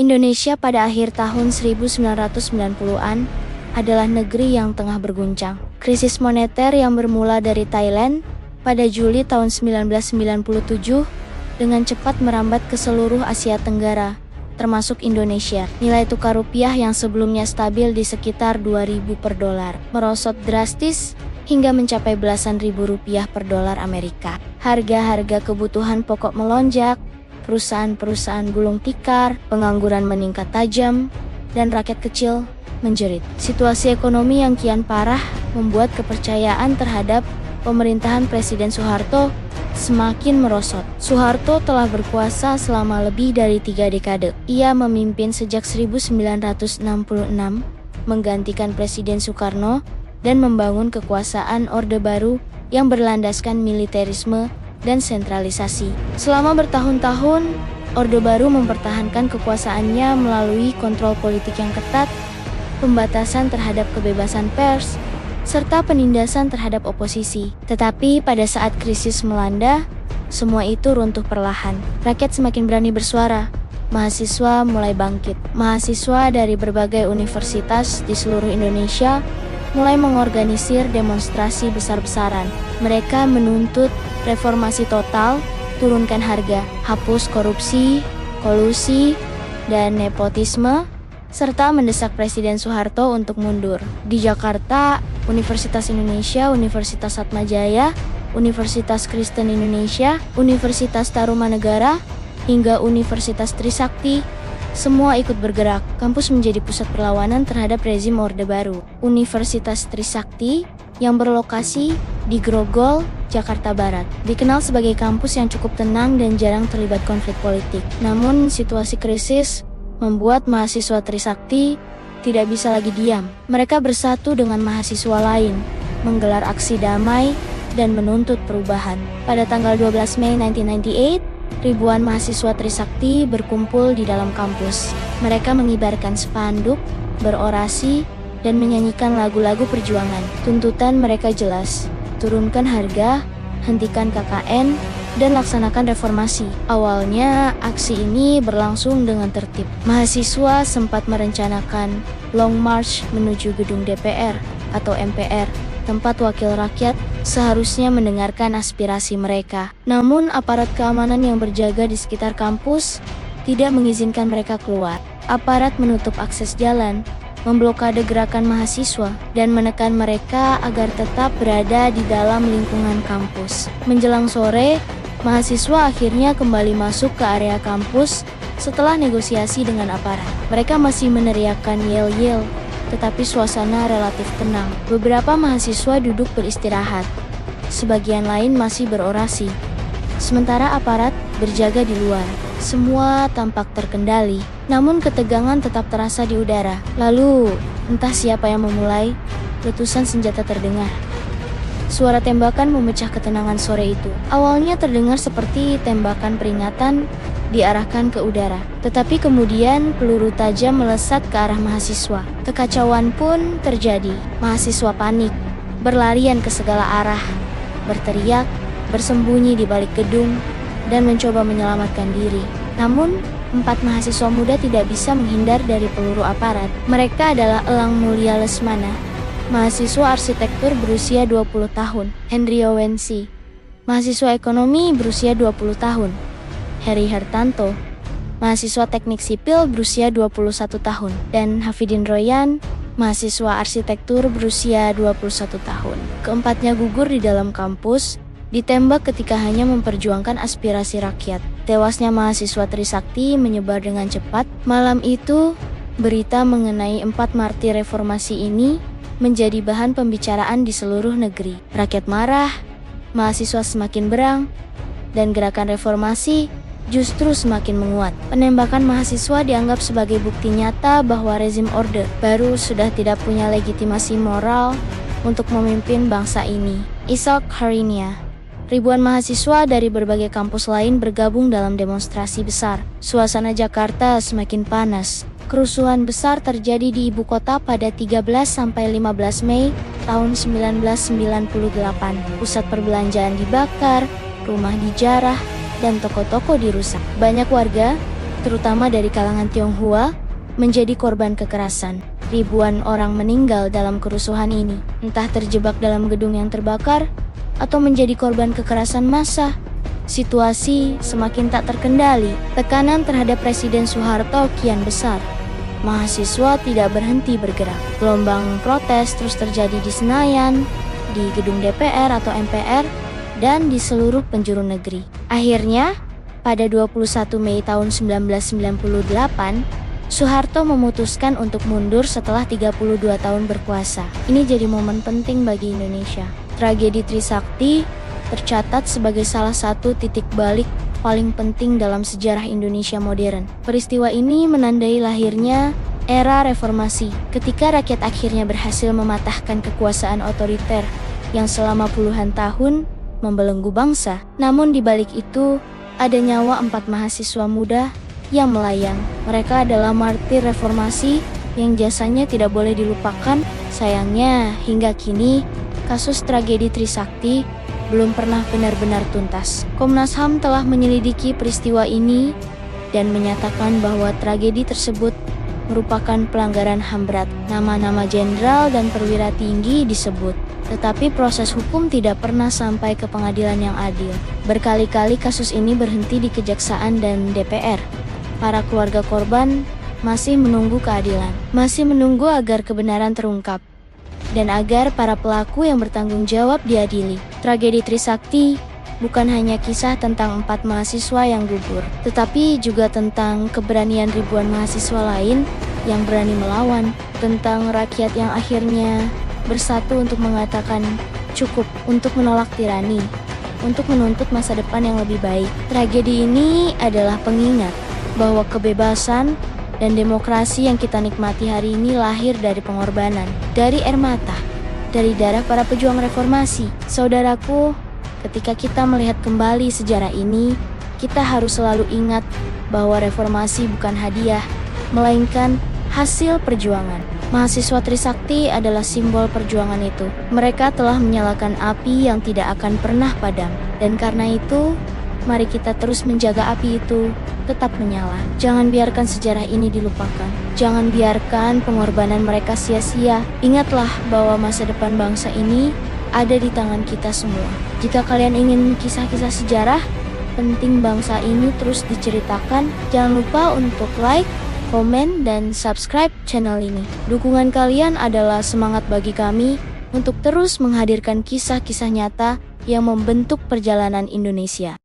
Indonesia pada akhir tahun 1990-an adalah negeri yang tengah berguncang. Krisis moneter yang bermula dari Thailand pada Juli tahun 1997 dengan cepat merambat ke seluruh Asia Tenggara, termasuk Indonesia. Nilai tukar rupiah yang sebelumnya stabil di sekitar 2.000 per dolar, merosot drastis hingga mencapai belasan ribu rupiah per dolar Amerika. Harga-harga kebutuhan pokok melonjak, perusahaan-perusahaan gulung tikar, pengangguran meningkat tajam, dan rakyat kecil menjerit. Situasi ekonomi yang kian parah membuat kepercayaan terhadap pemerintahan Presiden Soeharto semakin merosot. Soeharto telah berkuasa selama lebih dari 3 dekade. Ia memimpin sejak 1966, menggantikan Presiden Soekarno, dan membangun kekuasaan Orde Baru yang berlandaskan militerisme dan sentralisasi. Selama bertahun-tahun, Orde Baru mempertahankan kekuasaannya melalui kontrol politik yang ketat, pembatasan terhadap kebebasan pers, serta penindasan terhadap oposisi. Tetapi pada saat krisis melanda, semua itu runtuh perlahan. Rakyat semakin berani bersuara. Mahasiswa mulai bangkit. Mahasiswa dari berbagai universitas di seluruh Indonesia mulai mengorganisir demonstrasi besar-besaran. Mereka menuntut reformasi total, turunkan harga, hapus korupsi, kolusi, dan nepotisme, serta mendesak Presiden Soeharto untuk mundur. Di Jakarta, Universitas Indonesia, Universitas Atmajaya, Universitas Kristen Indonesia, Universitas Tarumanegara, hingga Universitas Trisakti, semua ikut bergerak. Kampus menjadi pusat perlawanan terhadap rezim Orde Baru. Universitas Trisakti yang berlokasi di Grogol, Jakarta Barat, dikenal sebagai kampus yang cukup tenang dan jarang terlibat konflik politik. Namun, situasi krisis membuat mahasiswa Trisakti tidak bisa lagi diam. Mereka bersatu dengan mahasiswa lain, menggelar aksi damai, dan menuntut perubahan. Pada tanggal 12 Mei 1998, ribuan mahasiswa Trisakti berkumpul di dalam kampus. Mereka mengibarkan spanduk, berorasi, dan menyanyikan lagu-lagu perjuangan. Tuntutan mereka jelas: turunkan harga, hentikan KKN, dan laksanakan reformasi. Awalnya, aksi ini berlangsung dengan tertib. Mahasiswa sempat merencanakan long march menuju gedung DPR atau MPR, tempat wakil rakyat seharusnya mendengarkan aspirasi mereka. Namun, aparat keamanan yang berjaga di sekitar kampus tidak mengizinkan mereka keluar. Aparat menutup akses jalan, memblokade gerakan mahasiswa, dan menekan mereka agar tetap berada di dalam lingkungan kampus. Menjelang sore, mahasiswa akhirnya kembali masuk ke area kampus setelah negosiasi dengan aparat. Mereka masih meneriakkan yel-yel, tetapi suasana relatif tenang. Beberapa mahasiswa duduk beristirahat, sebagian lain masih berorasi, sementara aparat berjaga di luar. Semua tampak terkendali, namun ketegangan tetap terasa di udara. Lalu, entah siapa yang memulai, letusan senjata terdengar. Suara tembakan memecah ketenangan sore itu. Awalnya terdengar seperti tembakan peringatan diarahkan ke udara, tetapi kemudian peluru tajam melesat ke arah mahasiswa. Kekacauan pun terjadi. Mahasiswa panik, berlarian ke segala arah, berteriak, bersembunyi di balik gedung, dan mencoba menyelamatkan diri. Namun, 4 mahasiswa muda tidak bisa menghindar dari peluru aparat. Mereka adalah Elang Mulia Lesmana, mahasiswa arsitektur berusia 20 tahun, Henry Owensi, mahasiswa ekonomi berusia 20 tahun, Heri Hartanto, mahasiswa teknik sipil berusia 21 tahun, dan Hafidin Royan, mahasiswa arsitektur berusia 21 tahun. Keempatnya gugur di dalam kampus, ditembak ketika hanya memperjuangkan aspirasi rakyat. Tewasnya mahasiswa Trisakti menyebar dengan cepat. Malam itu, berita mengenai 4 martir reformasi ini menjadi bahan pembicaraan di seluruh negeri. Rakyat marah, mahasiswa semakin berang, dan gerakan reformasi justru semakin menguat. Penembakan mahasiswa dianggap sebagai bukti nyata bahwa rezim Orde Baru sudah tidak punya legitimasi moral untuk memimpin bangsa ini. Ishak Harinia. Ribuan mahasiswa dari berbagai kampus lain bergabung dalam demonstrasi besar. Suasana Jakarta semakin panas. Kerusuhan besar terjadi di ibu kota pada 13-15 Mei tahun 1998. Pusat perbelanjaan dibakar, rumah dijarah, dan toko-toko dirusak. Banyak warga, terutama dari kalangan Tionghoa, menjadi korban kekerasan. Ribuan orang meninggal dalam kerusuhan ini, entah terjebak dalam gedung yang terbakar atau menjadi korban kekerasan massa. Situasi semakin tak terkendali. Tekanan terhadap Presiden Soeharto kian besar. Mahasiswa tidak berhenti bergerak. Gelombang protes terus terjadi di Senayan, di gedung DPR atau MPR, dan di seluruh penjuru negeri. Akhirnya, pada 21 Mei tahun 1998, Soeharto memutuskan untuk mundur setelah 32 tahun berkuasa. Ini jadi momen penting bagi Indonesia. Tragedi Trisakti tercatat sebagai salah satu titik balik paling penting dalam sejarah Indonesia modern. Peristiwa ini menandai lahirnya era reformasi, ketika rakyat akhirnya berhasil mematahkan kekuasaan otoriter yang selama puluhan tahun membelenggu bangsa. Namun di balik itu, ada nyawa 4 mahasiswa muda yang melayang. Mereka adalah martir reformasi yang jasanya tidak boleh dilupakan. Sayangnya, hingga kini, kasus tragedi Trisakti belum pernah benar-benar tuntas. Komnas HAM telah menyelidiki peristiwa ini dan menyatakan bahwa tragedi tersebut merupakan pelanggaran HAM berat. Nama-nama jenderal dan perwira tinggi disebut, tetapi proses hukum tidak pernah sampai ke pengadilan yang adil. Berkali-kali kasus ini berhenti di Kejaksaan dan DPR. Para keluarga korban masih menunggu keadilan, masih menunggu agar kebenaran terungkap, dan agar para pelaku yang bertanggung jawab diadili. Tragedi Trisakti bukan hanya kisah tentang 4 mahasiswa yang gugur, tetapi juga tentang keberanian ribuan mahasiswa lain yang berani melawan, tentang rakyat yang akhirnya bersatu untuk mengatakan cukup, untuk menolak tirani, untuk menuntut masa depan yang lebih baik. Tragedi ini adalah pengingat bahwa kebebasan dan demokrasi yang kita nikmati hari ini lahir dari pengorbanan, dari air mata, dari darah para pejuang reformasi. Saudaraku, ketika kita melihat kembali sejarah ini, kita harus selalu ingat bahwa reformasi bukan hadiah, melainkan hasil perjuangan. Mahasiswa Trisakti adalah simbol perjuangan itu. Mereka telah menyalakan api yang tidak akan pernah padam. Dan karena itu, mari kita terus menjaga api itu tetap menyala. Jangan biarkan sejarah ini dilupakan. Jangan biarkan pengorbanan mereka sia-sia. Ingatlah bahwa masa depan bangsa ini ada di tangan kita semua. Jika kalian ingin kisah-kisah sejarah penting bangsa ini terus diceritakan, jangan lupa untuk like, komen, dan subscribe channel ini. Dukungan kalian adalah semangat bagi kami untuk terus menghadirkan kisah-kisah nyata yang membentuk perjalanan Indonesia.